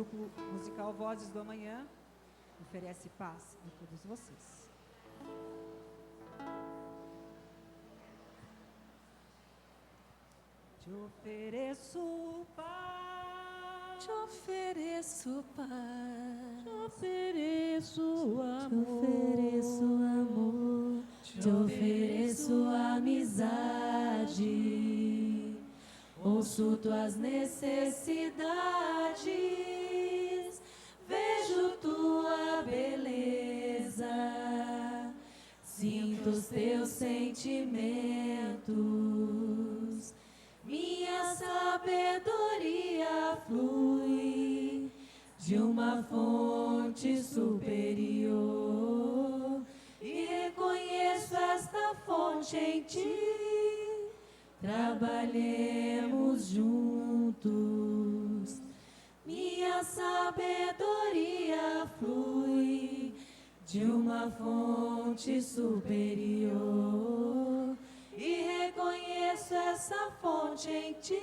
O grupo musical Vozes do Amanhã oferece paz a todos vocês. Te ofereço paz, te ofereço paz, te ofereço amor, te ofereço amor, te ofereço amizade. Ouço tuas necessidades, vejo tua beleza, sinto os teus sentimentos. Minha sabedoria flui de uma fonte superior e reconheço esta fonte em ti. Trabalhemos juntos. Minha sabedoria flui de uma fonte superior e reconheço essa fonte em ti.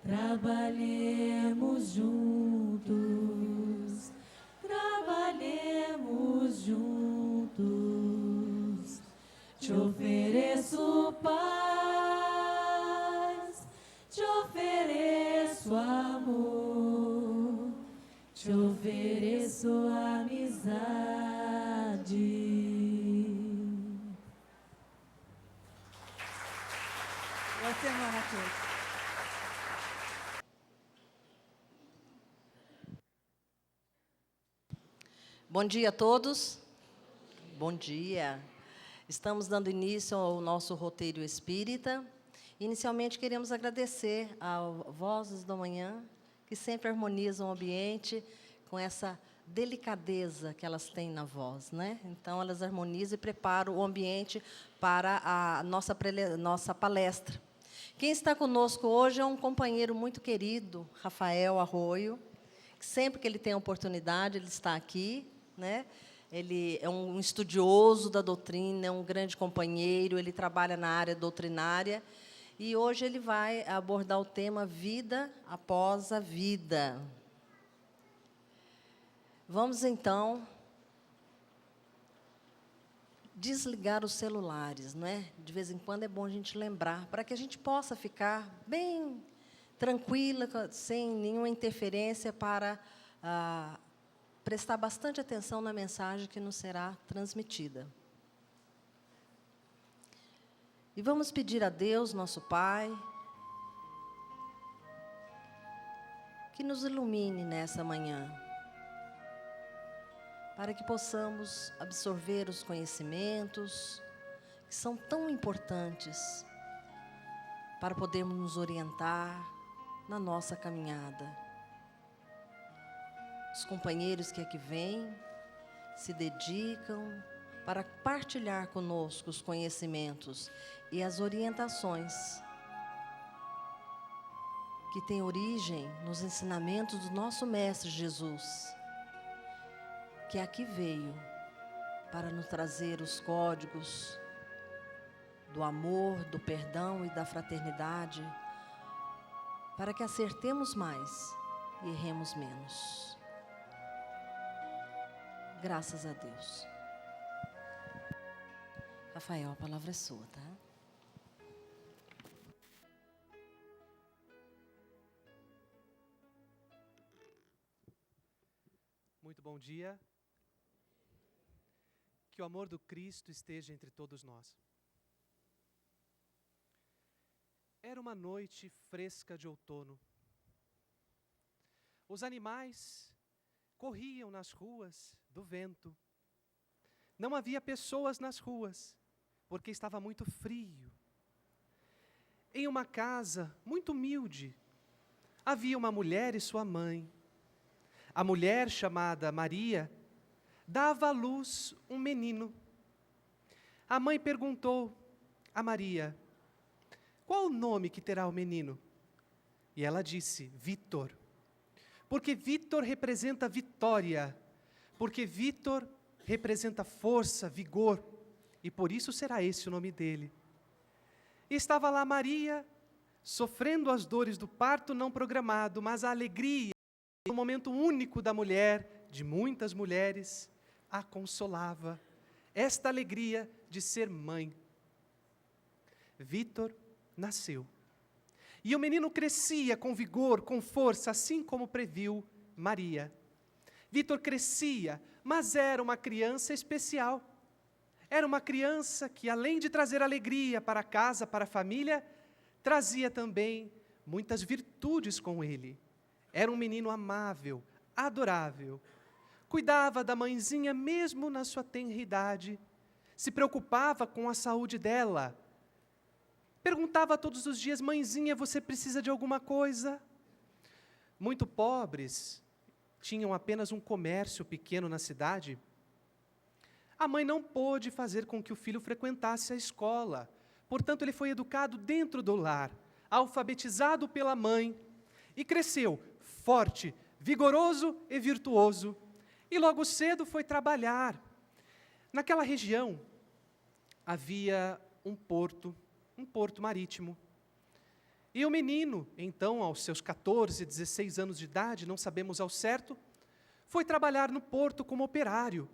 Trabalhemos juntos. Trabalhemos juntos. Te ofereço paz, te ofereço amor, te ofereço amizade. Boa semana a todos. Bom dia a todos. Bom dia. Estamos dando início ao nosso roteiro espírita. Inicialmente, queremos agradecer ao Vozes do Amanhã, que sempre harmonizam o ambiente com essa delicadeza que elas têm na voz, né? Então, elas harmonizam e preparam o ambiente para a nossa palestra. Quem está conosco hoje é um companheiro muito querido, Rafael Arroio, que sempre que ele tem a oportunidade, ele está aqui, né? Ele é um estudioso da doutrina, é um grande companheiro, ele trabalha na área doutrinária, e hoje ele vai abordar o tema Vida após a Vida. Vamos, então, desligar os celulares, não é? De vez em quando é bom a gente lembrar, para que a gente possa ficar bem tranquila, sem nenhuma interferência, para prestar bastante atenção na mensagem que nos será transmitida. E vamos pedir a Deus, nosso Pai, que nos ilumine nessa manhã, para que possamos absorver os conhecimentos que são tão importantes para podermos nos orientar na nossa caminhada. Os companheiros que aqui vêm se dedicam para partilhar conosco os conhecimentos e as orientações que têm origem nos ensinamentos do nosso Mestre Jesus, que aqui veio para nos trazer os códigos do amor, do perdão e da fraternidade, para que acertemos mais e erremos menos. Graças a Deus. Rafael, a palavra é sua, tá? Muito bom dia. Que o amor do Cristo esteja entre todos nós. Era uma noite fresca de outono. Os animais corriam nas ruas do vento. Não havia pessoas nas ruas, porque estava muito frio. Em uma casa muito humilde, havia uma mulher e sua mãe. A mulher, chamada Maria, dava à luz um menino. A mãe perguntou a Maria: qual o nome que terá o menino? E ela disse: Vítor. Porque Vítor representa vitória, porque Vítor representa força, vigor, e por isso será esse o nome dele. E estava lá Maria, sofrendo as dores do parto não programado, mas a alegria no momento único da mulher, de muitas mulheres, a consolava. Esta alegria de ser mãe. Vítor nasceu. E o menino crescia com vigor, com força, assim como previu Maria. Vítor crescia, mas era uma criança especial. Era uma criança que, além de trazer alegria para a casa, para a família, trazia também muitas virtudes com ele. Era um menino amável, adorável. Cuidava da mãezinha mesmo na sua tenra idade. Se preocupava com a saúde dela. Perguntava todos os dias: mãezinha, você precisa de alguma coisa? Muito pobres, tinham apenas um comércio pequeno na cidade. A mãe não pôde fazer com que o filho frequentasse a escola. Portanto, ele foi educado dentro do lar, alfabetizado pela mãe, e cresceu forte, vigoroso e virtuoso. E logo cedo foi trabalhar. Naquela região havia um porto marítimo. E o menino, então, aos seus 14, 16 anos de idade, não sabemos ao certo, foi trabalhar no porto como operário.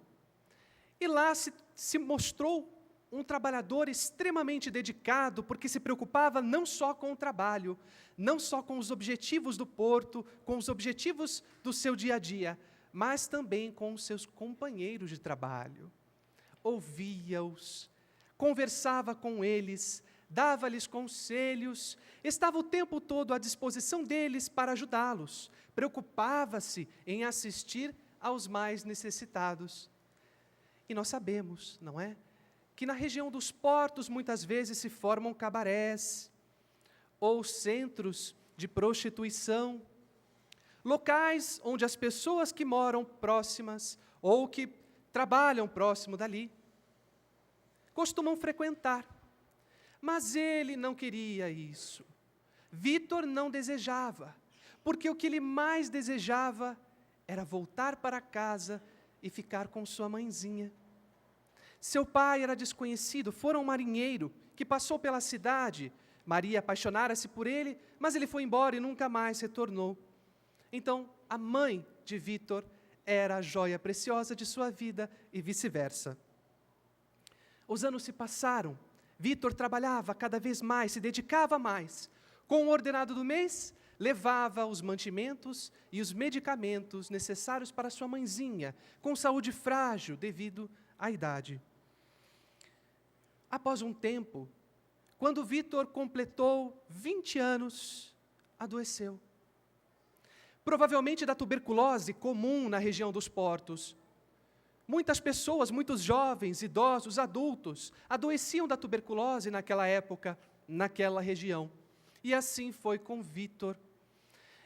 E lá se mostrou um trabalhador extremamente dedicado, porque se preocupava não só com o trabalho, não só com os objetivos do porto, com os objetivos do seu dia a dia, mas também com os seus companheiros de trabalho. Ouvia-os, conversava com eles, dava-lhes conselhos, estava o tempo todo à disposição deles para ajudá-los, preocupava-se em assistir aos mais necessitados. E nós sabemos, não é? Que na região dos portos muitas vezes se formam cabarés ou centros de prostituição, locais onde as pessoas que moram próximas ou que trabalham próximo dali costumam frequentar. Mas ele não queria isso. Vítor não desejava, porque o que ele mais desejava era voltar para casa e ficar com sua mãezinha. Seu pai era desconhecido, fora um marinheiro que passou pela cidade. Maria apaixonara-se por ele, mas ele foi embora e nunca mais retornou. Então, a mãe de Vítor era a joia preciosa de sua vida e vice-versa. Os anos se passaram. Vítor trabalhava cada vez mais, se dedicava mais. Com o ordenado do mês, levava os mantimentos e os medicamentos necessários para sua mãezinha, com saúde frágil devido à idade. Após um tempo, quando Vítor completou 20 anos, adoeceu. Provavelmente da tuberculose comum na região dos portos. Muitas pessoas, muitos jovens, idosos, adultos, adoeciam da tuberculose naquela época, naquela região. E assim foi com Vítor.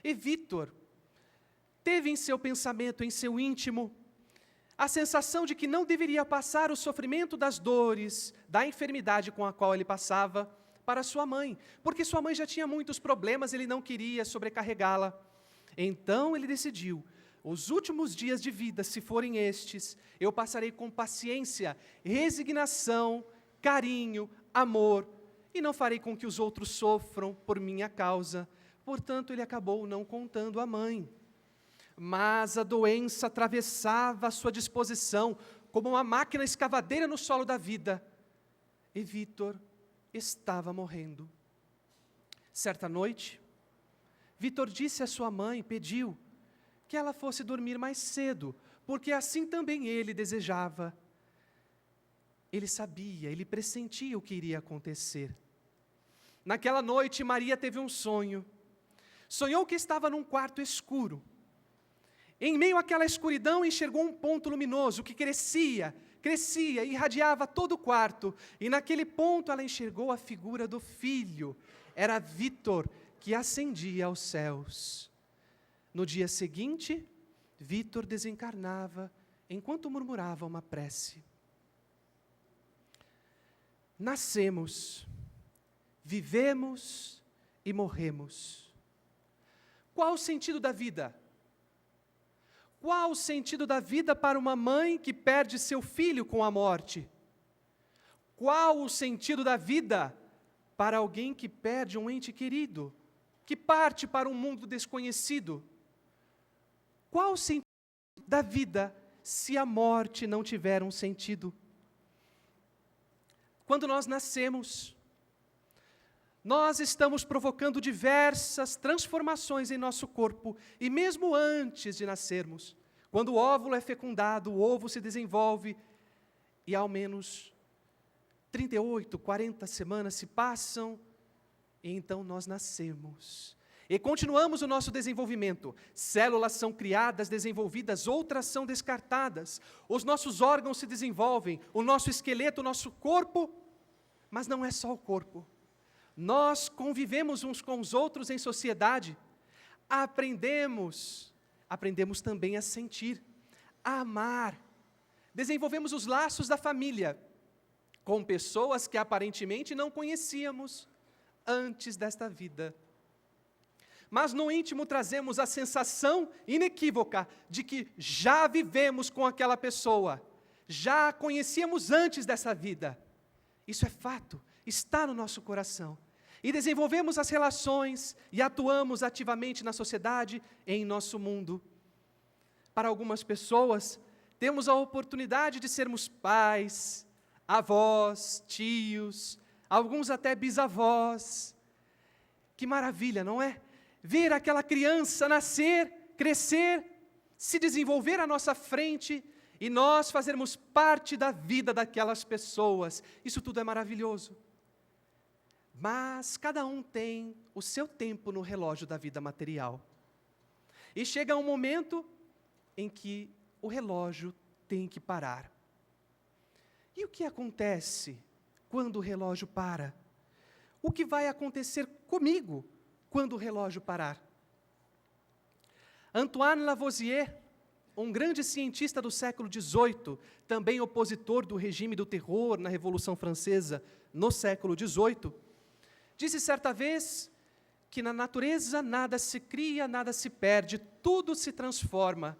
E Vítor teve em seu pensamento, em seu íntimo, a sensação de que não deveria passar o sofrimento das dores, da enfermidade com a qual ele passava, para sua mãe, porque sua mãe já tinha muitos problemas, ele não queria sobrecarregá-la. Então ele decidiu: os últimos dias de vida, se forem estes, eu passarei com paciência, resignação, carinho, amor, e não farei com que os outros sofram por minha causa. Portanto, ele acabou não contando à mãe. Mas a doença atravessava a sua disposição, como uma máquina escavadeira no solo da vida. E Vítor estava morrendo. Certa noite, Vítor disse à sua mãe, pediu que ela fosse dormir mais cedo, porque assim também ele desejava. Ele sabia, ele pressentia o que iria acontecer. Naquela noite, Maria teve um sonho. Sonhou que estava num quarto escuro. Em meio àquela escuridão, enxergou um ponto luminoso que crescia, e irradiava todo o quarto. E naquele ponto ela enxergou a figura do filho. Era Vítor, que ascendia aos céus. No dia seguinte, Vítor desencarnava, enquanto murmurava uma prece. Nascemos, vivemos e morremos. Qual o sentido da vida? Qual o sentido da vida para uma mãe que perde seu filho com a morte? Qual o sentido da vida para alguém que perde um ente querido, que parte para um mundo desconhecido? qual o sentido da vida se a morte não tiver um sentido? Quando nós nascemos, nós estamos provocando diversas transformações em nosso corpo, e mesmo antes de nascermos, quando o óvulo é fecundado, o ovo se desenvolve, e ao menos 38, 40 semanas se passam, e então nós nascemos. E continuamos o nosso desenvolvimento. Células são criadas, desenvolvidas, outras são descartadas. Os nossos órgãos se desenvolvem, o nosso esqueleto, o nosso corpo, mas não é só o corpo. Nós convivemos uns com os outros em sociedade, aprendemos também a sentir, a amar, desenvolvemos os laços da família com pessoas que aparentemente não conhecíamos antes desta vida. Mas no íntimo trazemos a sensação inequívoca de que já vivemos com aquela pessoa, já a conhecíamos antes dessa vida. Isso é fato, está no nosso coração. E desenvolvemos as relações e atuamos ativamente na sociedade e em nosso mundo. Para algumas pessoas, temos a oportunidade de sermos pais, avós, tios, alguns até bisavós. Que maravilha, não é? Ver aquela criança nascer, crescer, se desenvolver à nossa frente e nós fazermos parte da vida daquelas pessoas. Isso tudo é maravilhoso. Mas cada um tem o seu tempo no relógio da vida material. E chega um momento em que o relógio tem que parar. E o que acontece quando o relógio para? O que vai acontecer comigo quando o relógio parar? Antoine Lavoisier, um grande cientista do século XVIII, também opositor do regime do terror na Revolução Francesa no século XVIII, disse certa vez que na natureza nada se cria, nada se perde, tudo se transforma.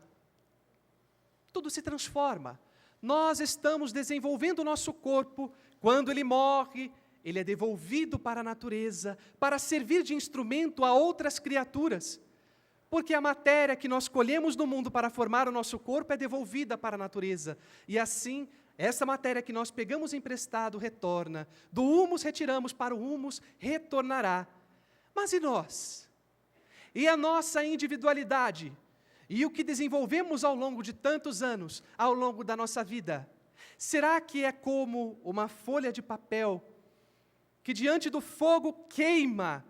Tudo se transforma. Nós estamos desenvolvendo o nosso corpo, quando ele morre, ele é devolvido para a natureza, para servir de instrumento a outras criaturas. Porque a matéria que nós colhemos no mundo para formar o nosso corpo é devolvida para a natureza. E assim, essa matéria que nós pegamos emprestado retorna. Do humus retiramos para o humus, retornará. Mas e nós? E a nossa individualidade? E o que desenvolvemos ao longo de tantos anos, ao longo da nossa vida? Será que é como uma folha de papel que diante do fogo queima,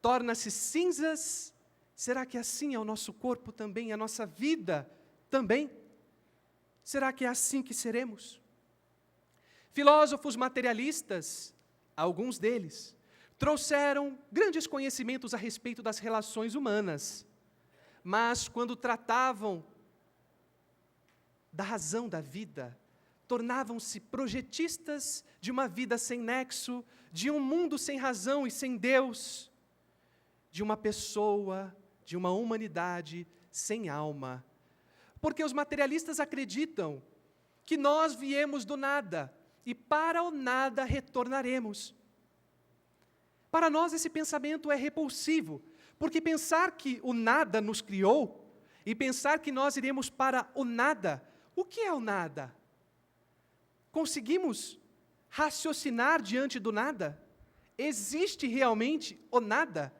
torna-se cinzas? Será que assim é o nosso corpo também, a nossa vida também? Será que é assim que seremos? Filósofos materialistas, alguns deles, trouxeram grandes conhecimentos a respeito das relações humanas, mas quando tratavam da razão da vida, tornavam-se projetistas de uma vida sem nexo, de um mundo sem razão e sem Deus, de uma pessoa, de uma humanidade sem alma. Porque os materialistas acreditam que nós viemos do nada e para o nada retornaremos. Para nós esse pensamento é repulsivo, porque pensar que o nada nos criou e pensar que nós iremos para o nada, o que é o nada? Conseguimos raciocinar diante do nada? Existe realmente o nada?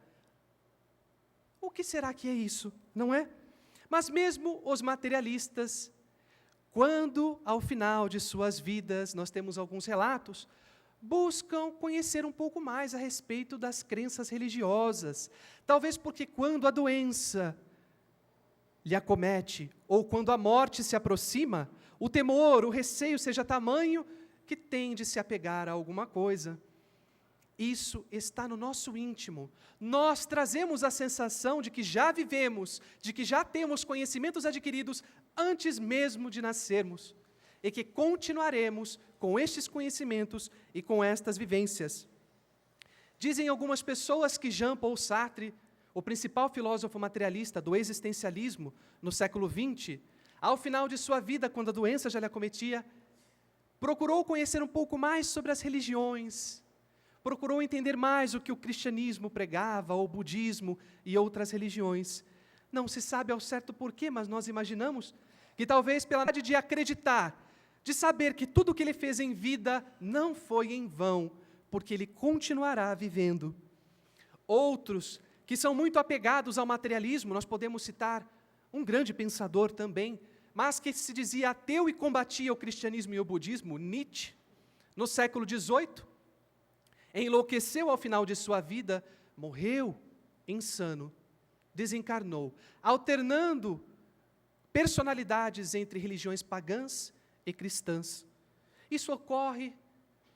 O que será que é isso, não é? Mas mesmo os materialistas, quando ao final de suas vidas, nós temos alguns relatos, buscam conhecer um pouco mais a respeito das crenças religiosas. Talvez porque quando a doença lhe acomete, ou quando a morte se aproxima, o temor, o receio seja tamanho que tende a se apegar a alguma coisa. Isso está no nosso íntimo. Nós trazemos a sensação de que já vivemos, de que já temos conhecimentos adquiridos antes mesmo de nascermos, e que continuaremos com estes conhecimentos e com estas vivências. Dizem algumas pessoas que Jean-Paul Sartre, o principal filósofo materialista do existencialismo no século XX, ao final de sua vida, quando a doença já lhe acometia, procurou conhecer um pouco mais sobre as religiões, procurou entender mais o que o cristianismo pregava, o budismo e outras religiões. Não se sabe ao certo porquê, mas nós imaginamos que talvez pela vontade de acreditar, de saber que tudo o que ele fez em vida não foi em vão, porque ele continuará vivendo. Outros que são muito apegados ao materialismo, nós podemos citar um grande pensador também, mas que se dizia ateu e combatia o cristianismo e o budismo, Nietzsche, no século XVIII, enlouqueceu ao final de sua vida, morreu insano, desencarnou, alternando personalidades entre religiões pagãs e cristãs. Isso ocorre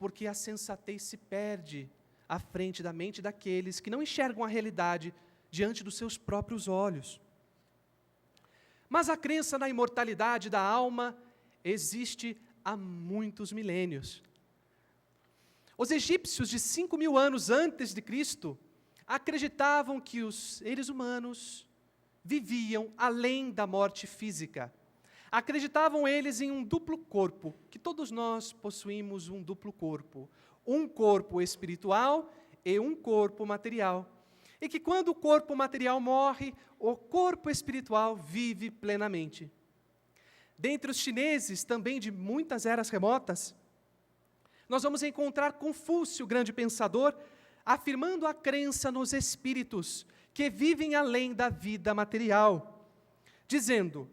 porque a sensatez se perde à frente da mente daqueles que não enxergam a realidade diante dos seus próprios olhos. Mas a crença na imortalidade da alma existe há muitos milênios. Os egípcios de 5.000 anos antes de Cristo acreditavam que os seres humanos viviam além da morte física. Acreditavam eles em um duplo corpo, que todos nós possuímos um duplo corpo, um corpo espiritual e um corpo material. E que quando o corpo material morre, o corpo espiritual vive plenamente. Dentre os chineses, também de muitas eras remotas, nós vamos encontrar Confúcio, grande pensador, afirmando a crença nos espíritos que vivem além da vida material, dizendo: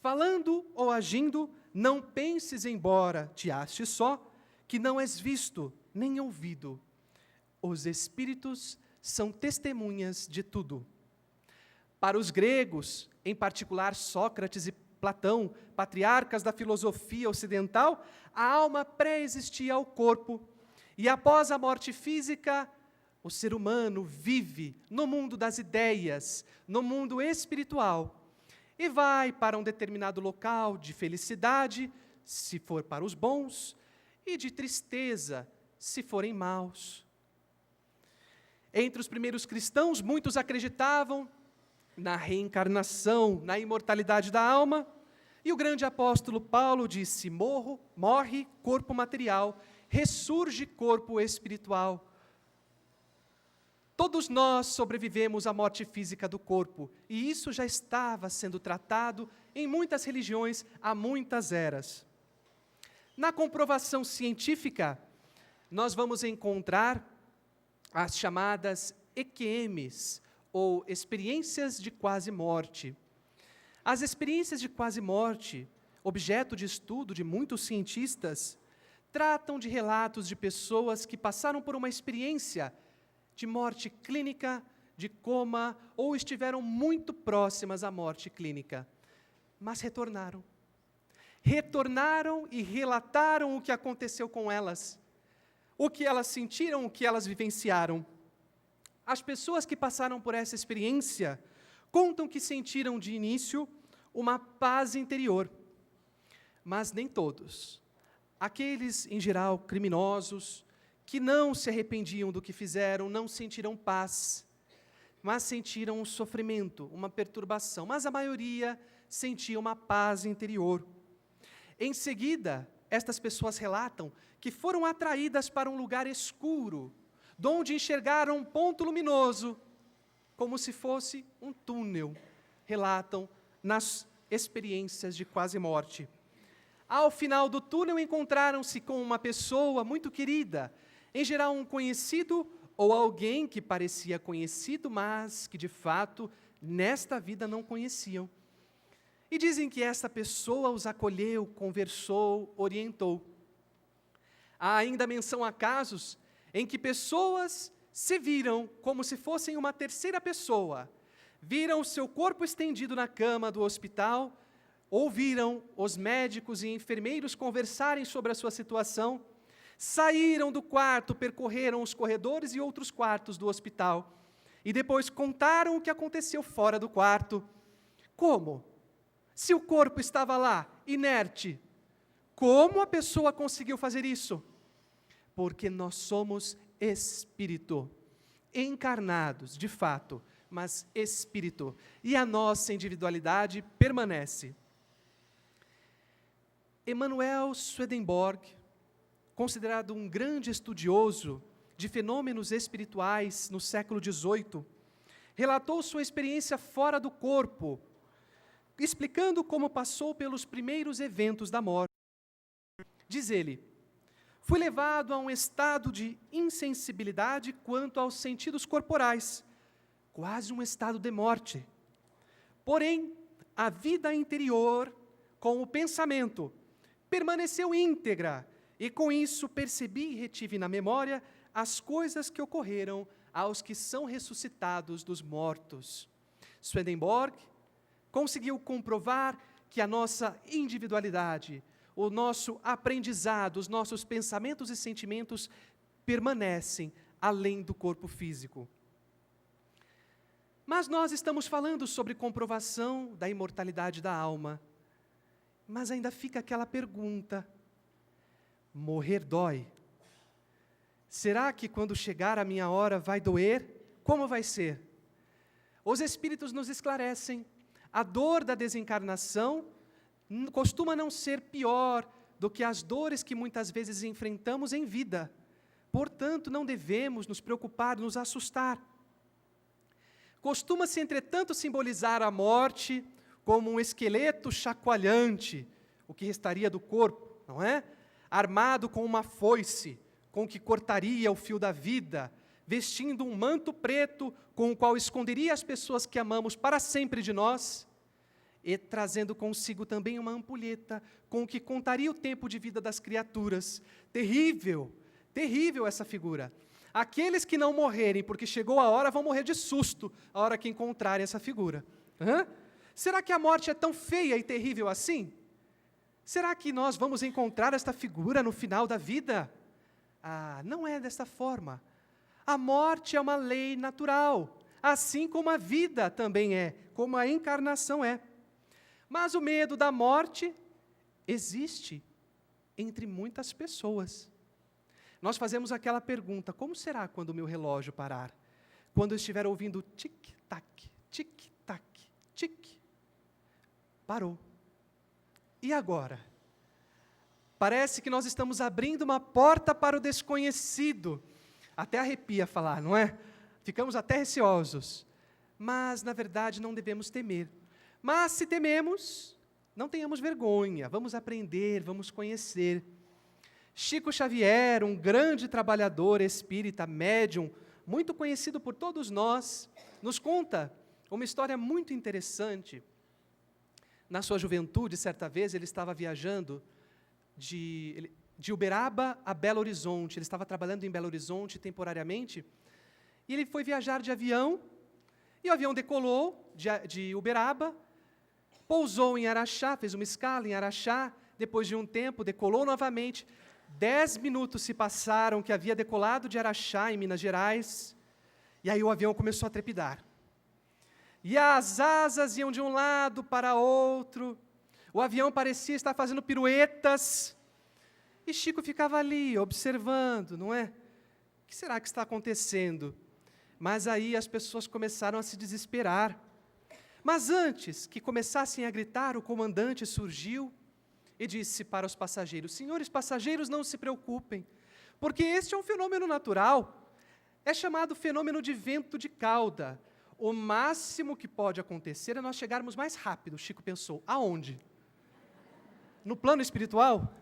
falando ou agindo, não penses embora te aches só, que não és visto nem ouvido. Os espíritos são testemunhas de tudo. Para os gregos, em particular Sócrates e Platão, patriarcas da filosofia ocidental, a alma pré-existia ao corpo, e após a morte física, o ser humano vive no mundo das ideias, no mundo espiritual, e vai para um determinado local de felicidade, se for para os bons, e de tristeza, se forem maus. Entre os primeiros cristãos, muitos acreditavam na reencarnação, na imortalidade da alma, e o grande apóstolo Paulo disse: morre corpo material, ressurge corpo espiritual. Todos nós sobrevivemos à morte física do corpo, e isso já estava sendo tratado em muitas religiões há muitas eras. Na comprovação científica, nós vamos encontrar as chamadas EQMs, ou experiências de quase morte. As experiências de quase morte, objeto de estudo de muitos cientistas, tratam de relatos de pessoas que passaram por uma experiência de morte clínica, de coma, ou estiveram muito próximas à morte clínica, mas retornaram. Retornaram e relataram o que aconteceu com elas, o que elas sentiram, o que elas vivenciaram. As pessoas que passaram por essa experiência contam que sentiram de início uma paz interior, mas nem todos. Aqueles, em geral, criminosos, que não se arrependiam do que fizeram, não sentiram paz, mas sentiram um sofrimento, uma perturbação. Mas a maioria sentia uma paz interior. Em seguida, estas pessoas relatam que foram atraídas para um lugar escuro, de onde enxergaram um ponto luminoso, como se fosse um túnel, relatam nas experiências de quase morte. Ao final do túnel, encontraram-se com uma pessoa muito querida, em geral um conhecido ou alguém que parecia conhecido, mas que de fato nesta vida não conheciam. E dizem que essa pessoa os acolheu, conversou, orientou. Há ainda menção a casos em que pessoas se viram como se fossem uma terceira pessoa, viram o seu corpo estendido na cama do hospital, ouviram os médicos e enfermeiros conversarem sobre a sua situação, saíram do quarto, percorreram os corredores e outros quartos do hospital, e depois contaram o que aconteceu fora do quarto. Como? Se o corpo estava lá, inerte, como a pessoa conseguiu fazer isso? Porque nós somos espírito, encarnados, de fato, mas espírito, e a nossa individualidade permanece. Emanuel Swedenborg, considerado um grande estudioso de fenômenos espirituais no século XVIII, relatou sua experiência fora do corpo, explicando como passou pelos primeiros eventos da morte. Diz ele: fui levado a um estado de insensibilidade quanto aos sentidos corporais, quase um estado de morte. Porém, a vida interior, com o pensamento, permaneceu íntegra, e com isso percebi e retive na memória as coisas que ocorreram aos que são ressuscitados dos mortos. Swedenborg conseguiu comprovar que a nossa individualidade, o nosso aprendizado, os nossos pensamentos e sentimentos permanecem além do corpo físico. Mas nós estamos falando sobre comprovação da imortalidade da alma. Mas ainda fica aquela pergunta: morrer dói? Será que quando chegar a minha hora vai doer? Como vai ser? Os Espíritos nos esclarecem. A dor da desencarnação costuma não ser pior do que as dores que muitas vezes enfrentamos em vida. Portanto, não devemos nos preocupar, nos assustar. Costuma-se, entretanto, simbolizar a morte como um esqueleto chacoalhante, o que restaria do corpo, não é? Armado com uma foice, com que cortaria o fio da vida, vestindo um manto preto com o qual esconderia as pessoas que amamos para sempre de nós, e trazendo consigo também uma ampulheta com que contaria o tempo de vida das criaturas. Terrível, terrível essa figura. Aqueles que não morrerem porque chegou a hora vão morrer de susto a hora que encontrarem essa figura. Será que a morte é tão feia e terrível assim? Será que nós vamos encontrar esta figura no final da vida? Não é desta forma. A morte é uma lei natural, assim como a vida também é, como a encarnação é. Mas o medo da morte existe entre muitas pessoas. Nós fazemos aquela pergunta: como será quando o meu relógio parar? Quando eu estiver ouvindo tic-tac, tic-tac, tic. Parou. E agora? Parece que nós estamos abrindo uma porta para o desconhecido. Até arrepia falar, não é? Ficamos até receosos. Mas, na verdade, não devemos temer. Mas, se tememos, não tenhamos vergonha. Vamos aprender, vamos conhecer. Chico Xavier, um grande trabalhador espírita, médium, muito conhecido por todos nós, nos conta uma história muito interessante. Na sua juventude, certa vez, ele estava viajando de Uberaba a Belo Horizonte. Ele estava trabalhando em Belo Horizonte temporariamente, e ele foi viajar de avião, e o avião decolou de Uberaba, pousou em Araxá, fez uma escala em Araxá, depois de um tempo decolou novamente. 10 minutos se passaram que havia decolado de Araxá, em Minas Gerais, e aí o avião começou a trepidar. E as asas iam de um lado para outro, o avião parecia estar fazendo piruetas, e Chico ficava ali, observando, não é? O que será que está acontecendo? Mas aí as pessoas começaram a se desesperar. Mas antes que começassem a gritar, o comandante surgiu e disse para os passageiros: senhores passageiros, não se preocupem, porque este é um fenômeno natural, é chamado fenômeno de vento de cauda. O máximo que pode acontecer é nós chegarmos mais rápido. Chico pensou: aonde? No plano espiritual?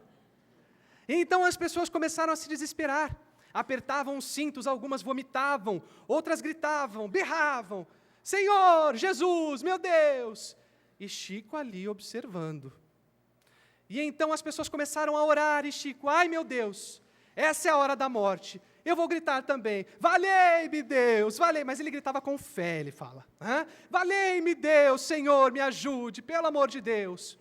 Então as pessoas começaram a se desesperar, apertavam os cintos, algumas vomitavam, outras gritavam, berravam: Senhor, Jesus, meu Deus! E Chico ali observando. E então as pessoas começaram a orar, e Chico: ai meu Deus, essa é a hora da morte, eu vou gritar também, valei-me Deus, valei, mas ele gritava com fé, ele fala, valei-me Deus, Senhor, me ajude, pelo amor de Deus.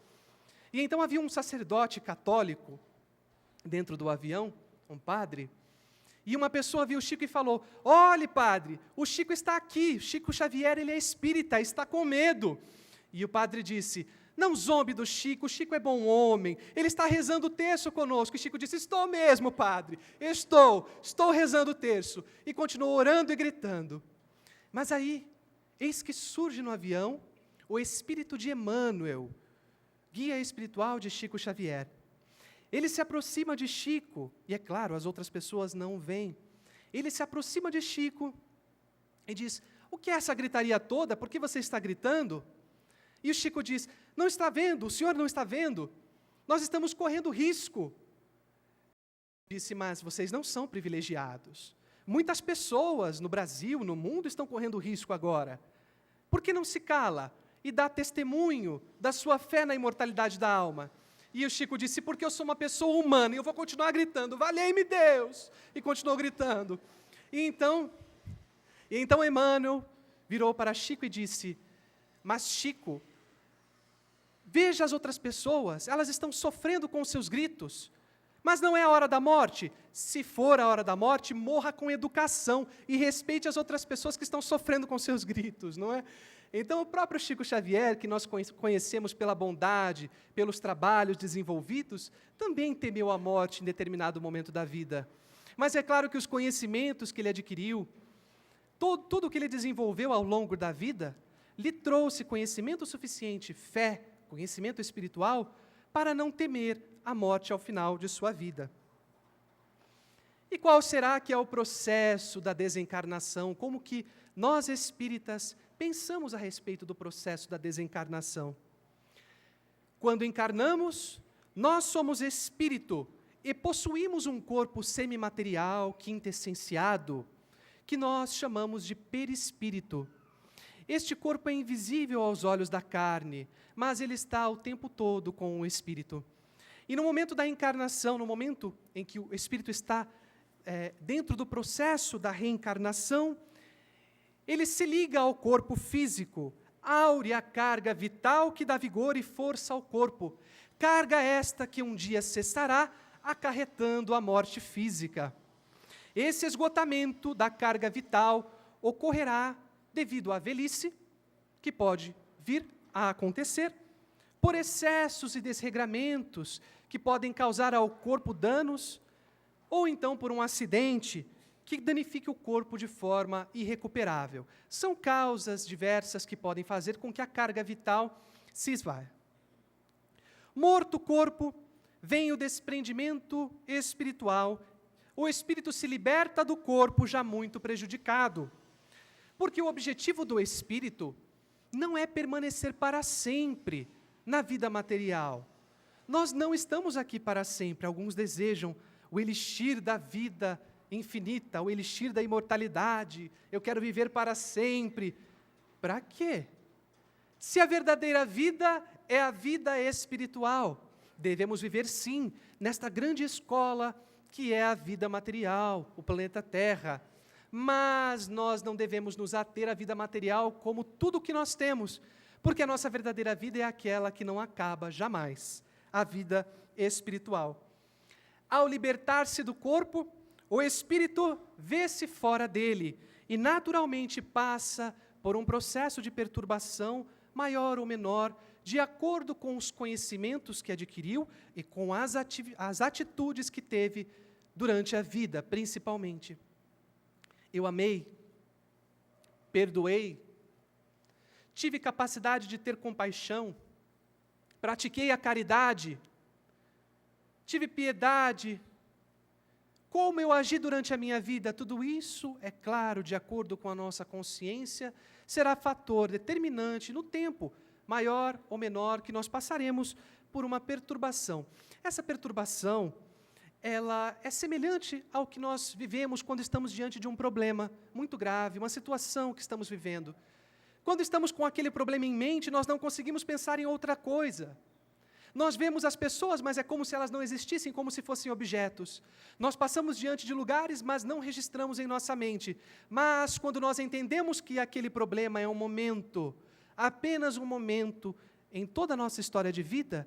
E então havia um sacerdote católico dentro do avião, um padre, e uma pessoa viu o Chico e falou: olhe padre, o Chico está aqui, Chico Xavier, ele é espírita, está com medo. E o padre disse: não zombe do Chico, o Chico é bom homem, ele está rezando o terço conosco. E Chico disse: estou mesmo, padre, estou rezando o terço. E continuou orando e gritando. Mas aí, eis que surge no avião o espírito de Emmanuel, guia espiritual de Chico Xavier. Ele se aproxima de Chico, e é claro, as outras pessoas não veem. Ele se aproxima de Chico e diz: o que é essa gritaria toda? Por que você está gritando? E o Chico diz, não está vendo, o senhor não está vendo? Nós estamos correndo risco. Disse, mas vocês não são privilegiados. Muitas pessoas no Brasil, no mundo, estão correndo risco agora. Por que não se cala e dá testemunho da sua fé na imortalidade da alma? E o Chico disse, porque eu sou uma pessoa humana e eu vou continuar gritando, valei-me Deus! E continuou gritando. E então Emmanuel virou para Chico e disse, mas Chico, veja as outras pessoas, elas estão sofrendo com os seus gritos, mas não é a hora da morte. Se for a hora da morte, morra com educação e respeite as outras pessoas que estão sofrendo com seus gritos, não é? Então, o próprio Chico Xavier, que nós conhecemos pela bondade, pelos trabalhos desenvolvidos, também temeu a morte em determinado momento da vida. Mas é claro que os conhecimentos que ele adquiriu, tudo o que ele desenvolveu ao longo da vida, lhe trouxe conhecimento suficiente, fé, conhecimento espiritual, para não temer a morte ao final de sua vida. E qual será que é o processo da desencarnação? Como que nós espíritas pensamos a respeito do processo da desencarnação? Quando encarnamos, nós somos espírito e possuímos um corpo semimaterial, quintessenciado, que nós chamamos de perispírito. Este corpo é invisível aos olhos da carne, mas ele está o tempo todo com o espírito. E no momento da encarnação, no momento em que o espírito está dentro do processo da reencarnação, ele se liga ao corpo físico, áurea carga vital que dá vigor e força ao corpo. Carga esta que um dia cessará, acarretando a morte física. Esse esgotamento da carga vital ocorrerá devido à velhice, que pode vir a acontecer, por excessos e desregramentos que podem causar ao corpo danos, ou então por um acidente que danifique o corpo de forma irrecuperável. São causas diversas que podem fazer com que a carga vital se esvaia. Morto o corpo, vem o desprendimento espiritual. O espírito se liberta do corpo já muito prejudicado. Porque o objetivo do espírito não é permanecer para sempre na vida material. Nós não estamos aqui para sempre. Alguns desejam o elixir da vida infinita, o elixir da imortalidade. Eu quero viver para sempre. Para quê? Se a verdadeira vida é a vida espiritual, devemos viver sim nesta grande escola que é a vida material, o planeta Terra. Mas nós não devemos nos ater à vida material como tudo o que nós temos, porque a nossa verdadeira vida é aquela que não acaba jamais, a vida espiritual. Ao libertar-se do corpo, o espírito vê-se fora dele e naturalmente passa por um processo de perturbação maior ou menor, de acordo com os conhecimentos que adquiriu e com as atitudes que teve durante a vida, principalmente. Eu amei, perdoei, tive capacidade de ter compaixão, pratiquei a caridade, tive piedade. Como eu agi durante a minha vida, tudo isso, é claro, de acordo com a nossa consciência, será fator determinante no tempo, maior ou menor, que nós passaremos por uma perturbação. Essa perturbação, ela é semelhante ao que nós vivemos quando estamos diante de um problema muito grave, uma situação que estamos vivendo. Quando estamos com aquele problema em mente, nós não conseguimos pensar em outra coisa. Nós vemos as pessoas, mas é como se elas não existissem, como se fossem objetos. Nós passamos diante de lugares, mas não registramos em nossa mente. Mas quando nós entendemos que aquele problema é um momento, apenas um momento, em toda a nossa história de vida,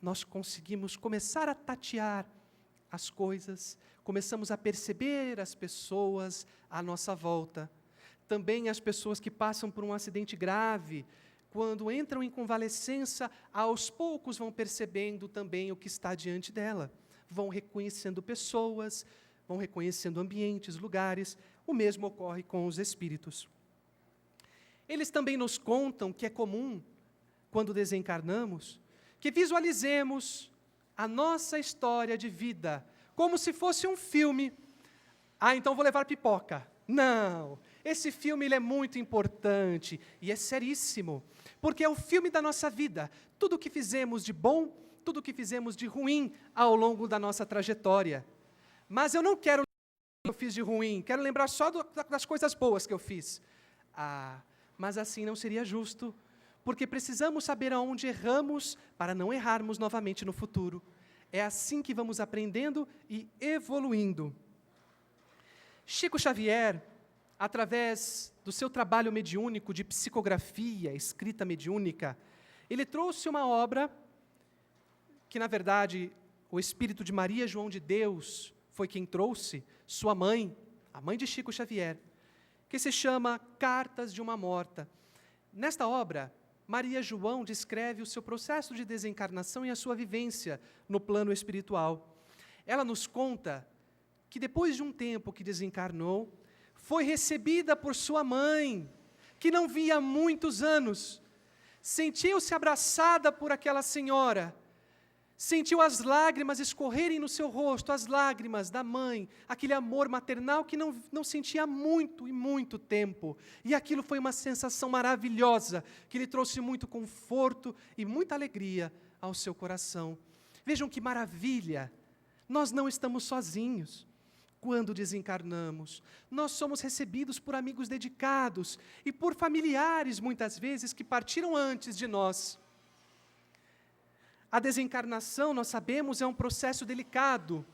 nós conseguimos começar a tatear as coisas, começamos a perceber as pessoas à nossa volta. Também as pessoas que passam por um acidente grave, quando entram em convalescença, aos poucos vão percebendo também o que está diante dela. Vão reconhecendo pessoas, vão reconhecendo ambientes, lugares. O mesmo ocorre com os espíritos. Eles também nos contam que é comum, quando desencarnamos, que visualizemos a nossa história de vida como se fosse um filme. Ah, então vou levar pipoca. Não, esse filme ele é muito importante e é seríssimo, porque é o filme da nossa vida. Tudo o que fizemos de bom, tudo o que fizemos de ruim ao longo da nossa trajetória. Mas eu não quero lembrar o que eu fiz de ruim, quero lembrar só das coisas boas que eu fiz. Mas assim não seria justo, porque precisamos saber aonde erramos para não errarmos novamente no futuro. É assim que vamos aprendendo e evoluindo. Chico Xavier, através do seu trabalho mediúnico de psicografia, escrita mediúnica, ele trouxe uma obra que, na verdade, o espírito de Maria João de Deus foi quem trouxe, sua mãe, a mãe de Chico Xavier, que se chama Cartas de uma Morta. Nesta obra, Maria João descreve o seu processo de desencarnação e a sua vivência no plano espiritual. Ela nos conta que depois de um tempo que desencarnou, foi recebida por sua mãe, que não via há muitos anos. Sentiu-se abraçada por aquela senhora, sentiu as lágrimas escorrerem no seu rosto, as lágrimas da mãe, aquele amor maternal que não sentia há muito e muito tempo. E aquilo foi uma sensação maravilhosa, que lhe trouxe muito conforto e muita alegria ao seu coração. Vejam que maravilha! Nós não estamos sozinhos. Quando desencarnamos, nós somos recebidos por amigos dedicados e por familiares, muitas vezes, que partiram antes de nós. A desencarnação, nós sabemos, é um processo delicado.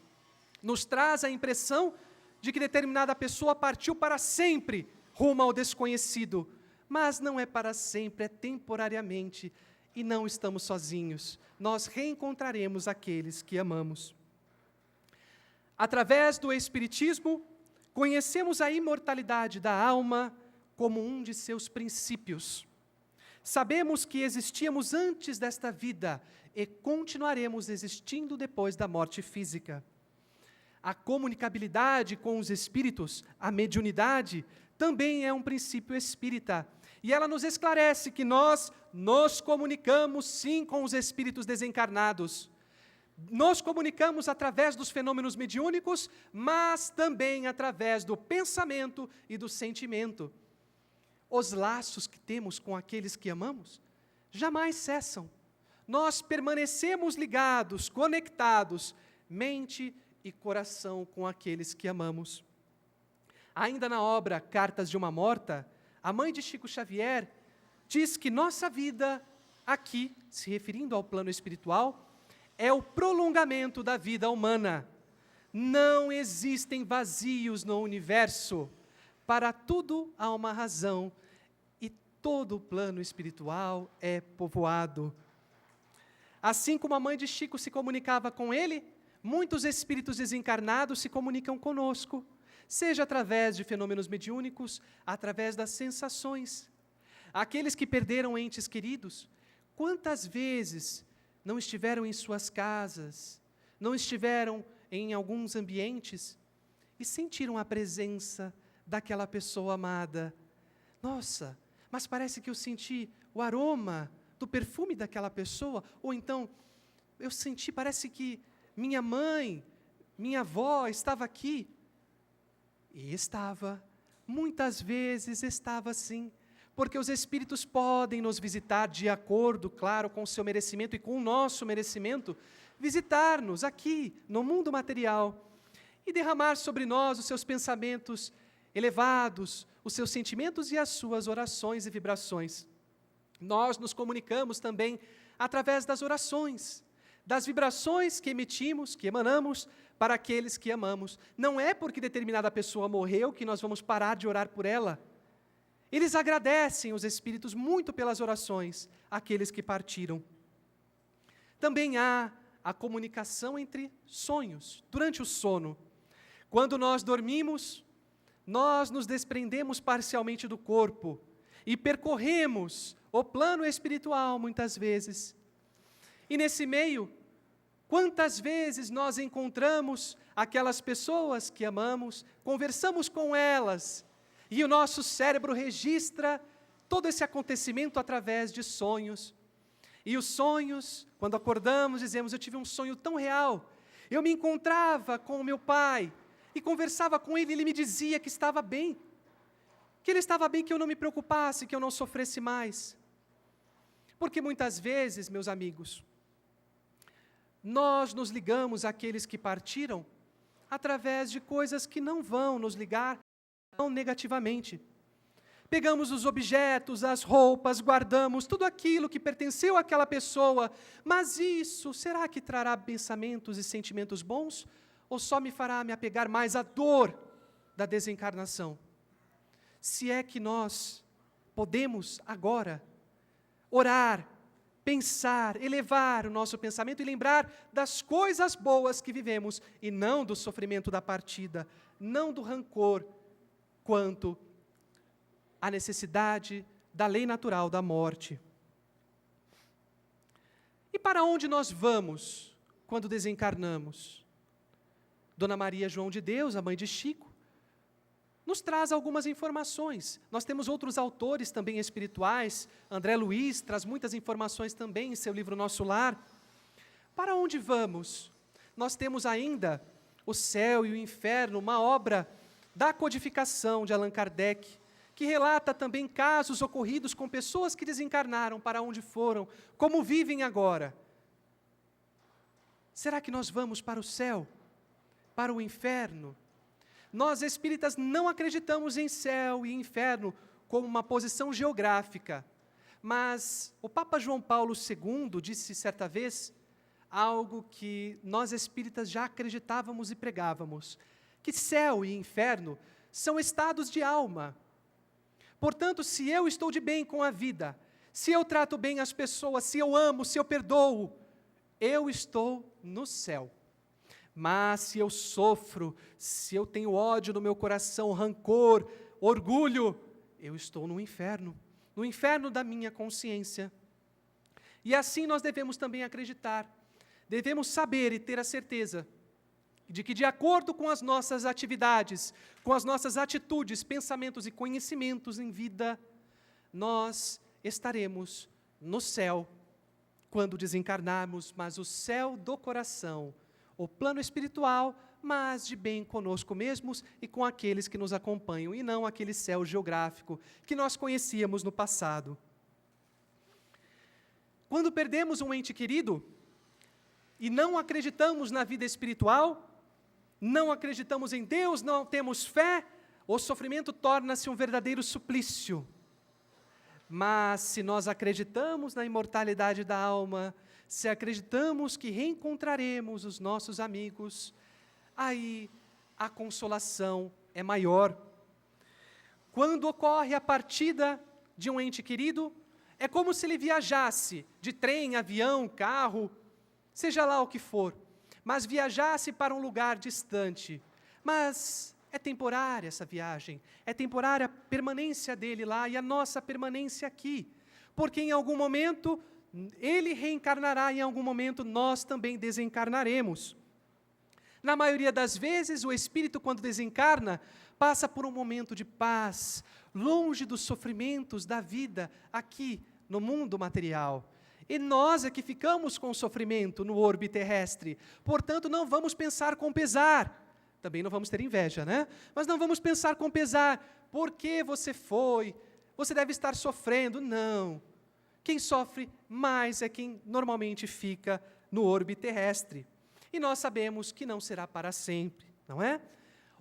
Nos traz a impressão de que determinada pessoa partiu para sempre, rumo ao desconhecido. Mas não é para sempre, é temporariamente. E não estamos sozinhos. Nós reencontraremos aqueles que amamos. Através do Espiritismo, conhecemos a imortalidade da alma como um de seus princípios. Sabemos que existíamos antes desta vida e continuaremos existindo depois da morte física. A comunicabilidade com os espíritos, a mediunidade, também é um princípio espírita. E ela nos esclarece que nós nos comunicamos sim com os espíritos desencarnados. Nos comunicamos através dos fenômenos mediúnicos, mas também através do pensamento e do sentimento. Os laços que temos com aqueles que amamos jamais cessam. Nós permanecemos ligados, conectados, mente e coração com aqueles que amamos. Ainda na obra Cartas de uma Morta, a mãe de Chico Xavier diz que nossa vida aqui, se referindo ao plano espiritual, é o prolongamento da vida humana. Não existem vazios no universo. Para tudo há uma razão e todo o plano espiritual é povoado. Assim como a mãe de Chico se comunicava com ele, muitos espíritos desencarnados se comunicam conosco, seja através de fenômenos mediúnicos, através das sensações. Aqueles que perderam entes queridos, quantas vezes não estiveram em suas casas, não estiveram em alguns ambientes e sentiram a presença daquela pessoa amada. Nossa, mas parece que eu senti o aroma do perfume daquela pessoa, ou então eu senti, parece que minha mãe, minha avó estava aqui. E estava, muitas vezes estava sim, porque os espíritos podem nos visitar de acordo, claro, com o seu merecimento e com o nosso merecimento, visitar-nos aqui, no mundo material, e derramar sobre nós os seus pensamentos elevados, os seus sentimentos e as suas orações e vibrações. Nós nos comunicamos também através das orações, das vibrações que emitimos, que emanamos para aqueles que amamos. Não é porque determinada pessoa morreu que nós vamos parar de orar por ela. Eles agradecem os espíritos muito pelas orações, aqueles que partiram. Também há a comunicação entre sonhos, durante o sono. Quando nós dormimos, nós nos desprendemos parcialmente do corpo e percorremos o plano espiritual muitas vezes. E nesse meio, quantas vezes nós encontramos aquelas pessoas que amamos, conversamos com elas, e o nosso cérebro registra todo esse acontecimento através de sonhos. E os sonhos, quando acordamos, dizemos, eu tive um sonho tão real. Eu me encontrava com o meu pai e conversava com ele, ele me dizia que estava bem, que ele estava bem, que eu não me preocupasse, que eu não sofresse mais. Porque muitas vezes, meus amigos, nós nos ligamos àqueles que partiram através de coisas que não vão nos ligar tão negativamente. Pegamos os objetos, as roupas, guardamos tudo aquilo que pertenceu àquela pessoa, mas isso, será que trará pensamentos e sentimentos bons? Ou só me fará me apegar mais à dor da desencarnação? Se é que nós podemos agora orar, pensar, elevar o nosso pensamento e lembrar das coisas boas que vivemos e não do sofrimento da partida, não do rancor, quanto à necessidade da lei natural da morte. E para onde nós vamos quando desencarnamos? Dona Maria João de Deus, a mãe de Chico, nos traz algumas informações. Nós temos outros autores também espirituais. André Luiz traz muitas informações também em seu livro Nosso Lar. Para onde vamos? Nós temos ainda O Céu e o Inferno, uma obra da codificação de Allan Kardec, que relata também casos ocorridos com pessoas que desencarnaram, para onde foram, como vivem agora. Será que nós vamos para o céu? Para o inferno? Nós espíritas não acreditamos em céu e inferno como uma posição geográfica, mas o Papa João Paulo II disse certa vez algo que nós espíritas já acreditávamos e pregávamos, que céu e inferno são estados de alma. Portanto, se eu estou de bem com a vida, se eu trato bem as pessoas, se eu amo, se eu perdoo, eu estou no céu. Mas se eu sofro, se eu tenho ódio no meu coração, rancor, orgulho, eu estou no inferno da minha consciência. E assim nós devemos também acreditar, devemos saber e ter a certeza de que, de acordo com as nossas atividades, com as nossas atitudes, pensamentos e conhecimentos em vida, nós estaremos no céu quando desencarnarmos, mas o céu do coração, o plano espiritual, mas de bem conosco mesmos e com aqueles que nos acompanham, e não aquele céu geográfico que nós conhecíamos no passado. Quando perdemos um ente querido e não acreditamos na vida espiritual, não acreditamos em Deus, não temos fé, o sofrimento torna-se um verdadeiro suplício. Mas se nós acreditamos na imortalidade da alma, se acreditamos que reencontraremos os nossos amigos, aí a consolação é maior. Quando ocorre a partida de um ente querido, é como se ele viajasse de trem, avião, carro, seja lá o que for, mas viajasse para um lugar distante. Mas é temporária essa viagem, é temporária a permanência dele lá e a nossa permanência aqui, porque em algum momento ele reencarnará, e em algum momento nós também desencarnaremos. Na maioria das vezes, o espírito, quando desencarna, passa por um momento de paz, longe dos sofrimentos da vida aqui no mundo material. E nós é que ficamos com o sofrimento no orbe terrestre. Portanto, não vamos pensar com pesar. Também não vamos ter inveja, né? Mas não vamos pensar com pesar. Por que você foi? Você deve estar sofrendo. Não. Quem sofre mais é quem normalmente fica no orbe terrestre. E nós sabemos que não será para sempre, não é?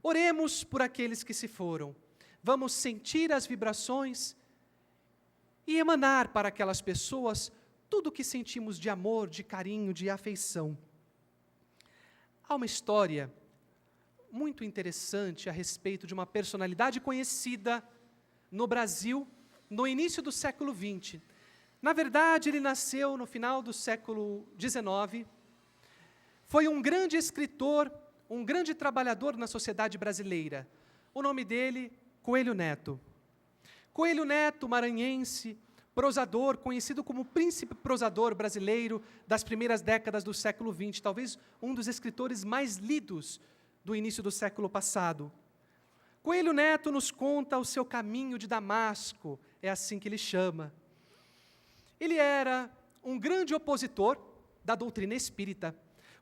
Oremos por aqueles que se foram. Vamos sentir as vibrações e emanar para aquelas pessoas tudo o que sentimos de amor, de carinho, de afeição. Há uma história muito interessante a respeito de uma personalidade conhecida no Brasil no início do século XX. Na verdade, ele nasceu no final do século XIX, foi um grande escritor, um grande trabalhador na sociedade brasileira. O nome dele, Coelho Neto. Coelho Neto, maranhense, prosador, conhecido como príncipe prosador brasileiro das primeiras décadas do século XX, talvez um dos escritores mais lidos do início do século passado. Coelho Neto nos conta o seu caminho de Damasco, é assim que ele chama. Ele era um grande opositor da doutrina espírita,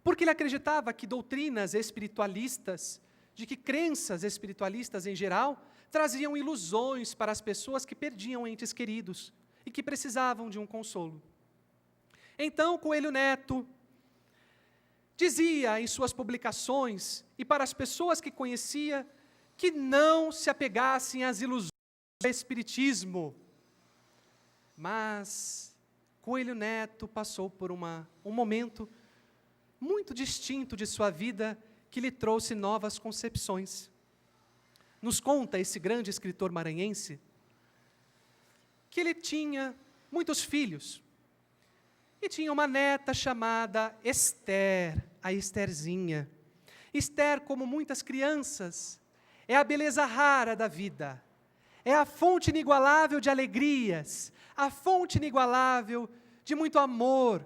porque ele acreditava que doutrinas espiritualistas, de que crenças espiritualistas em geral, traziam ilusões para as pessoas que perdiam entes queridos e que precisavam de um consolo. Então, Coelho Neto dizia em suas publicações e para as pessoas que conhecia que não se apegassem às ilusões do espiritismo. Mas Coelho Neto passou por um momento muito distinto de sua vida que lhe trouxe novas concepções. Nos conta esse grande escritor maranhense que ele tinha muitos filhos e tinha uma neta chamada Esther, a Estherzinha. Esther, como muitas crianças, é a beleza rara da vida, é a fonte inigualável de alegrias, a fonte inigualável de muito amor.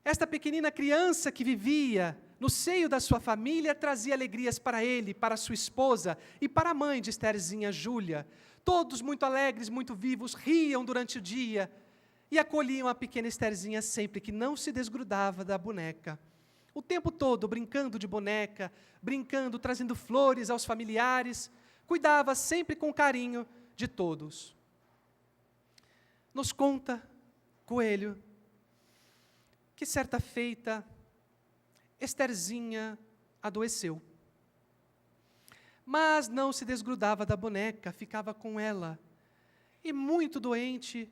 Esta pequenina criança que vivia no seio da sua família trazia alegrias para ele, para sua esposa e para a mãe de Estherzinha, Júlia. Todos muito alegres, muito vivos, riam durante o dia e acolhiam a pequena Estherzinha sempre, que não se desgrudava da boneca. O tempo todo brincando de boneca, brincando, trazendo flores aos familiares, cuidava sempre com carinho de todos. Nos conta Coelho que certa feita Estherzinha adoeceu. Mas não se desgrudava da boneca, ficava com ela. E muito doente,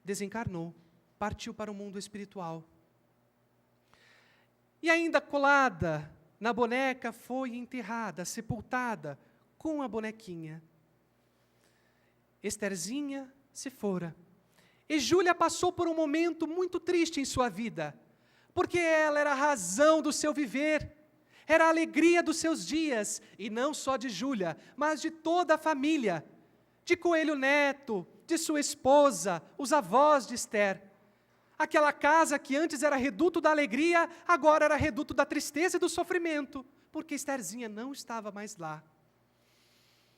desencarnou, partiu para o mundo espiritual. E ainda colada na boneca, foi enterrada, sepultada com a bonequinha. Estherzinha se fora. E Júlia passou por um momento muito triste em sua vida, porque ela era a razão do seu viver, era a alegria dos seus dias, e não só de Júlia, mas de toda a família, de Coelho Neto, de sua esposa, os avós de Esther. Aquela casa que antes era reduto da alegria, agora era reduto da tristeza e do sofrimento, porque Estherzinha não estava mais lá.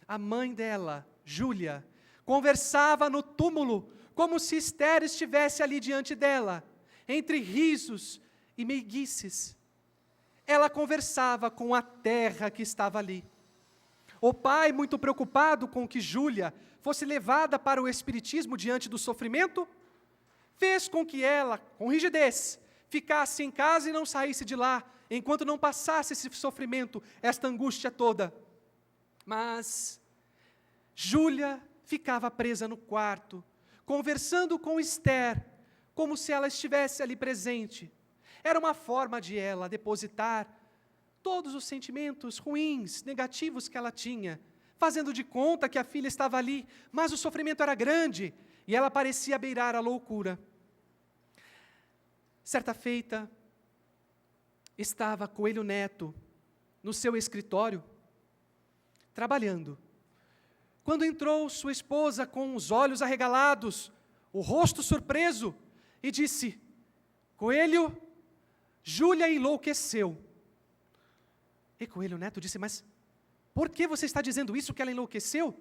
A mãe dela, Júlia, conversava no túmulo, como se Esther estivesse ali diante dela, entre risos e meiguices. Ela conversava com a terra que estava ali. O pai, muito preocupado com que Júlia fosse levada para o espiritismo diante do sofrimento, fez com que ela, com rigidez, ficasse em casa e não saísse de lá, enquanto não passasse esse sofrimento, esta angústia toda. Mas Júlia ficava presa no quarto, conversando com Esther, como se ela estivesse ali presente. Era uma forma de ela depositar todos os sentimentos ruins, negativos que ela tinha, fazendo de conta que a filha estava ali, mas o sofrimento era grande e ela parecia beirar a loucura. Certa feita, estava Coelho Neto no seu escritório, trabalhando, quando entrou sua esposa com os olhos arregalados, o rosto surpreso, e disse: Coelho, Júlia enlouqueceu. E Coelho Neto disse: mas por que você está dizendo isso, que ela enlouqueceu?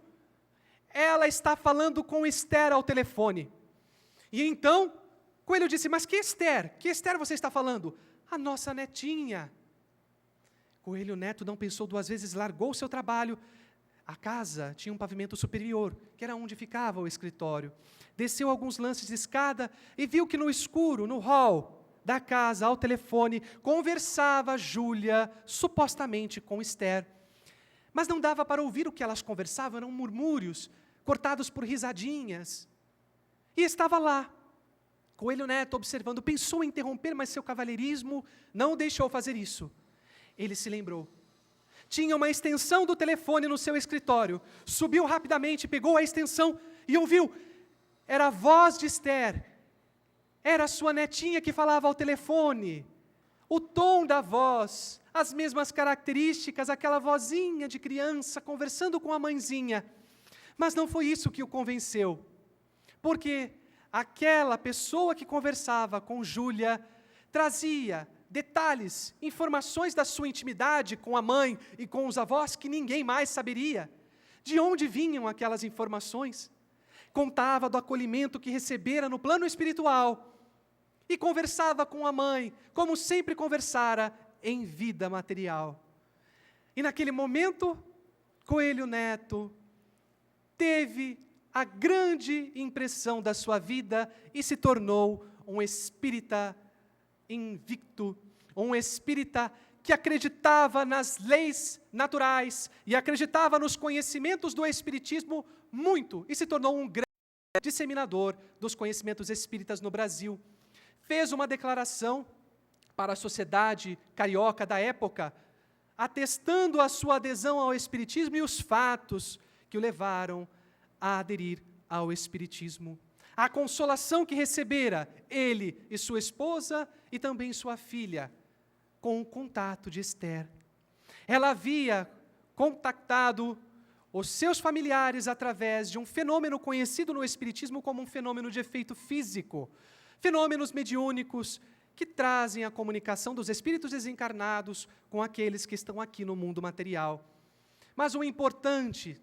Ela está falando com Esther ao telefone. E então, Coelho disse: mas que Esther? Que Esther você está falando? A nossa netinha. Coelho Neto não pensou duas vezes, largou o seu trabalho. A casa tinha um pavimento superior, que era onde ficava o escritório. Desceu alguns lances de escada e viu que no escuro, no hall da casa, ao telefone, conversava Júlia, supostamente com Esther. Mas não dava para ouvir o que elas conversavam, eram murmúrios, cortados por risadinhas. E estava lá, Coelho Neto observando, pensou em interromper, mas seu cavalheirismo não o deixou fazer isso. Ele se lembrou. Tinha uma extensão do telefone no seu escritório. Subiu rapidamente, pegou a extensão e ouviu. Era a voz de Esther. Era a sua netinha que falava ao telefone. O tom da voz, as mesmas características, aquela vozinha de criança conversando com a mãezinha. Mas não foi isso que o convenceu. Porque aquela pessoa que conversava com Júlia trazia detalhes, informações da sua intimidade com a mãe e com os avós que ninguém mais saberia. De onde vinham aquelas informações? Contava do acolhimento que recebera no plano espiritual e conversava com a mãe, como sempre conversara em vida material. E naquele momento, Coelho Neto teve a grande impressão da sua vida e se tornou um espírita invicto, um espírita que acreditava nas leis naturais e acreditava nos conhecimentos do espiritismo muito, e se tornou um grande disseminador dos conhecimentos espíritas no Brasil. Fez uma declaração para a sociedade carioca da época, atestando a sua adesão ao espiritismo e os fatos que o levaram a aderir ao espiritismo. A consolação que recebera ele e sua esposa e também sua filha com o contato de Esther. Ela havia contactado os seus familiares através de um fenômeno conhecido no espiritismo como um fenômeno de efeito físico, fenômenos mediúnicos que trazem a comunicação dos espíritos desencarnados com aqueles que estão aqui no mundo material. Mas o importante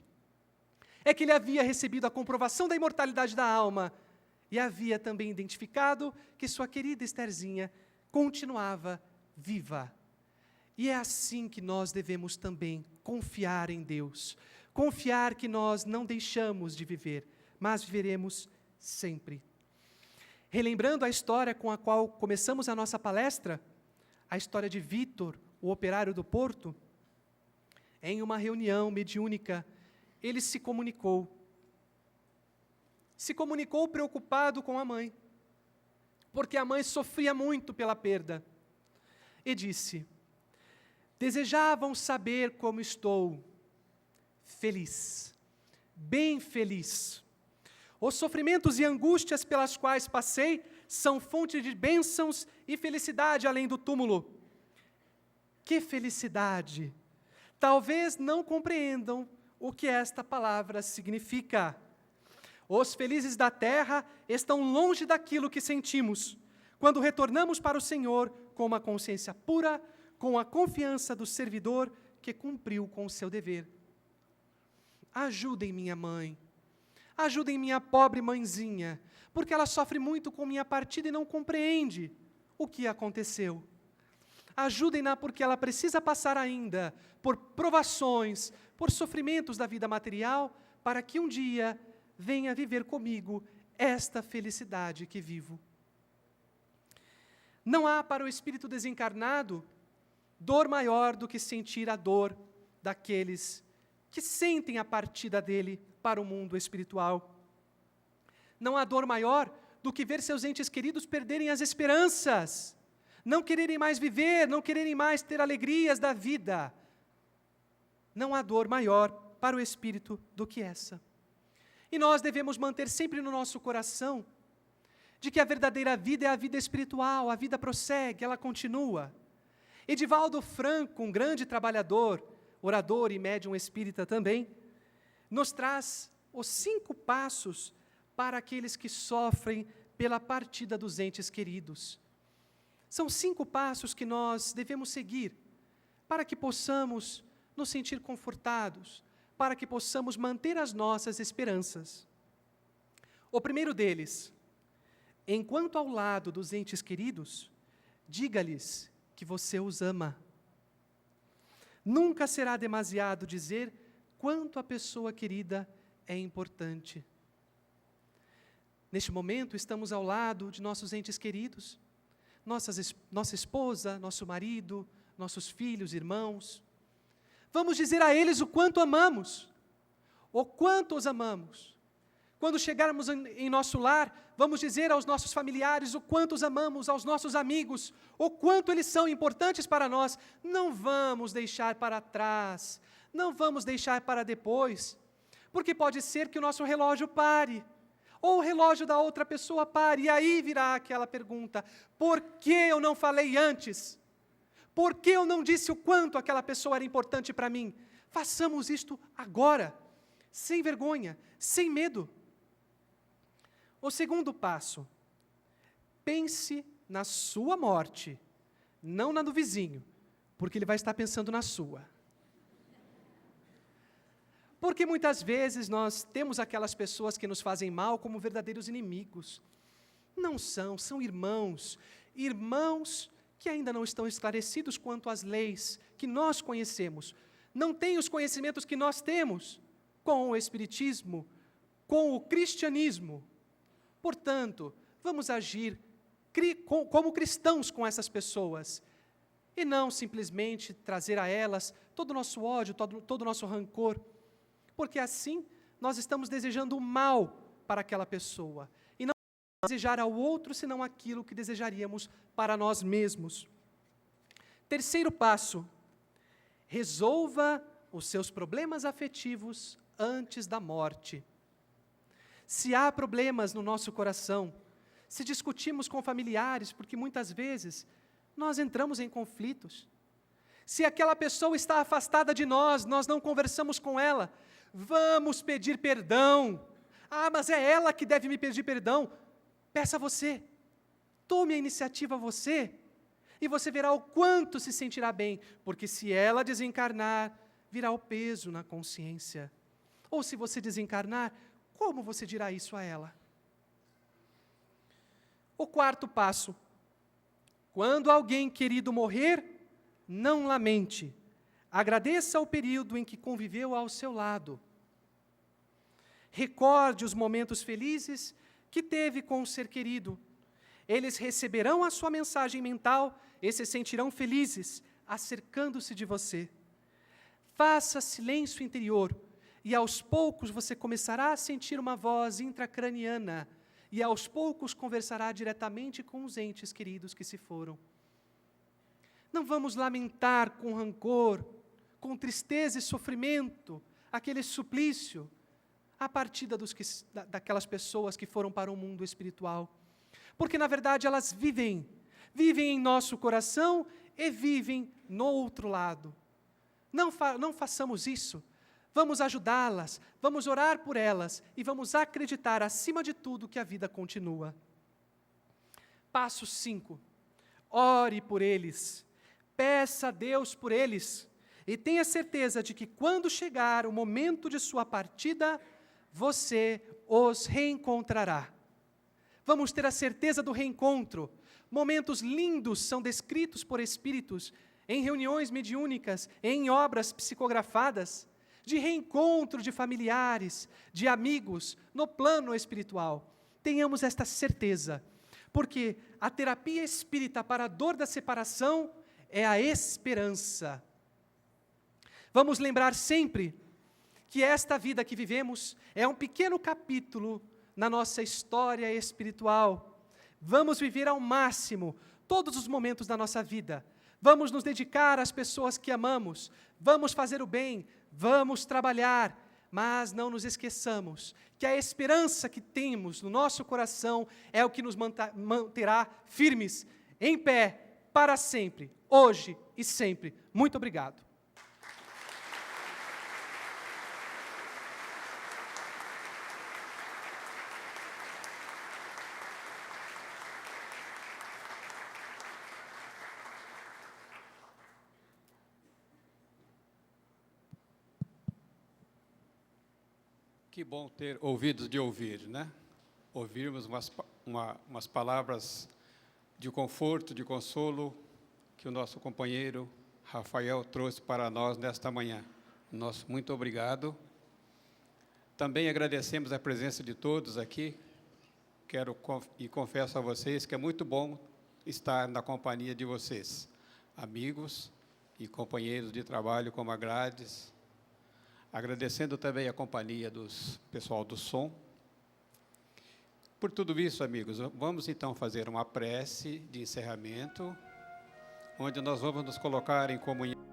é que ele havia recebido a comprovação da imortalidade da alma e havia também identificado que sua querida Estherzinha continuava viva. E é assim que nós devemos também confiar em Deus, confiar que nós não deixamos de viver, mas viveremos sempre. Relembrando a história com a qual começamos a nossa palestra, a história de Vítor, o operário do porto, em uma reunião mediúnica, ele se comunicou preocupado com a mãe, porque a mãe sofria muito pela perda, e disse: desejavam saber como estou, feliz, bem feliz. Os sofrimentos e angústias pelas quais passei são fonte de bênçãos e felicidade além do túmulo. Que felicidade! Talvez não compreendam o que esta palavra significa. Os felizes da terra estão longe daquilo que sentimos, quando retornamos para o Senhor com uma consciência pura, com a confiança do servidor que cumpriu com o seu dever. Ajudem minha mãe, ajudem minha pobre mãezinha, porque ela sofre muito com minha partida e não compreende o que aconteceu. Ajudem-na porque ela precisa passar ainda por provações, por sofrimentos da vida material, para que um dia venha viver comigo esta felicidade que vivo. Não há para o espírito desencarnado dor maior do que sentir a dor daqueles que sentem a partida dele para o mundo espiritual. Não há dor maior do que ver seus entes queridos perderem as esperanças, não quererem mais viver, não quererem mais ter alegrias da vida. Não há dor maior para o espírito do que essa. E nós devemos manter sempre no nosso coração de que a verdadeira vida é a vida espiritual, a vida prossegue, ela continua. Edivaldo Franco, um grande trabalhador, orador e médium espírita também, nos traz os 5 passos para aqueles que sofrem pela partida dos entes queridos. São 5 passos que nós devemos seguir para que possamos nos sentir confortados, para que possamos manter as nossas esperanças. O primeiro deles: enquanto ao lado dos entes queridos, diga-lhes que você os ama. Nunca será demasiado dizer quanto a pessoa querida é importante. Neste momento, estamos ao lado de nossos entes queridos, nossa esposa, nosso marido, nossos filhos, irmãos. Vamos dizer a eles o quanto amamos, o quanto os amamos. Quando chegarmos em nosso lar, vamos dizer aos nossos familiares o quanto os amamos, aos nossos amigos, o quanto eles são importantes para nós. Não vamos deixar para trás, não vamos deixar para depois, porque pode ser que o nosso relógio pare, ou o relógio da outra pessoa pare, e aí virá aquela pergunta: por que eu não falei antes? Por que eu não disse o quanto aquela pessoa era importante para mim? Façamos isto agora, sem vergonha, sem medo. O segundo passo: pense na sua morte, não na do vizinho, porque ele vai estar pensando na sua. Porque muitas vezes nós temos aquelas pessoas que nos fazem mal como verdadeiros inimigos. Não são, são irmãos, irmãos que ainda não estão esclarecidos quanto às leis que nós conhecemos, não têm os conhecimentos que nós temos, com o Espiritismo, com o cristianismo. Portanto, vamos agir como cristãos com essas pessoas, e não simplesmente trazer a elas todo o nosso ódio, todo o nosso rancor, porque assim nós estamos desejando o mal para aquela pessoa, e não desejar ao outro senão aquilo que desejaríamos para nós mesmos. Terceiro passo, resolva os seus problemas afetivos antes da morte. Se há problemas no nosso coração, se discutimos com familiares, porque muitas vezes nós entramos em conflitos. Se aquela pessoa está afastada de nós, nós não conversamos com ela, vamos pedir perdão. Ah, mas é ela que deve me pedir perdão. Peça você. Tome a iniciativa você. E você verá o quanto se sentirá bem, porque se ela desencarnar, virá o peso na consciência. Ou se você desencarnar, como você dirá isso a ela? O quarto passo, quando alguém querido morrer, não lamente, agradeça o período em que conviveu ao seu lado. Recorde os momentos felizes que teve com o ser querido. Eles receberão a sua mensagem mental e se sentirão felizes, acercando-se de você. Faça silêncio interior, e aos poucos você começará a sentir uma voz intracraniana, e aos poucos conversará diretamente com os entes queridos que se foram. Não vamos lamentar com rancor, com tristeza e sofrimento, aquele suplício, a partida daquelas pessoas que foram para o mundo espiritual. Porque, na verdade, elas vivem em nosso coração e vivem no outro lado. Não façamos isso. Vamos ajudá-las, vamos orar por elas e vamos acreditar, acima de tudo, que a vida continua. Passo 5. Ore por eles. Peça a Deus por eles. E tenha certeza de que, quando chegar o momento de sua partida, você os reencontrará. Vamos ter a certeza do reencontro. Momentos lindos são descritos por espíritos em reuniões mediúnicas, em obras psicografadas, de reencontro de familiares, de amigos, no plano espiritual. Tenhamos esta certeza, porque a terapia espírita para a dor da separação é a esperança. Vamos lembrar sempre que esta vida que vivemos é um pequeno capítulo na nossa história espiritual. Vamos viver ao máximo todos os momentos da nossa vida. Vamos nos dedicar às pessoas que amamos. Vamos fazer o bem. Vamos trabalhar. Mas não nos esqueçamos que a esperança que temos no nosso coração é o que nos manterá firmes, em pé, para sempre, hoje e sempre. Muito obrigado. Que bom ter ouvidos de ouvir, né? Ouvirmos umas palavras de conforto, de consolo, que o nosso companheiro Rafael trouxe para nós nesta manhã. Nosso muito obrigado. Também agradecemos a presença de todos aqui. Quero e confesso a vocês que é muito bom estar na companhia de vocês, amigos e companheiros de trabalho como a Gladys. Agradecendo também a companhia do pessoal do som. Por tudo isso, amigos, vamos então fazer uma prece de encerramento, onde nós vamos nos colocar em comunhão.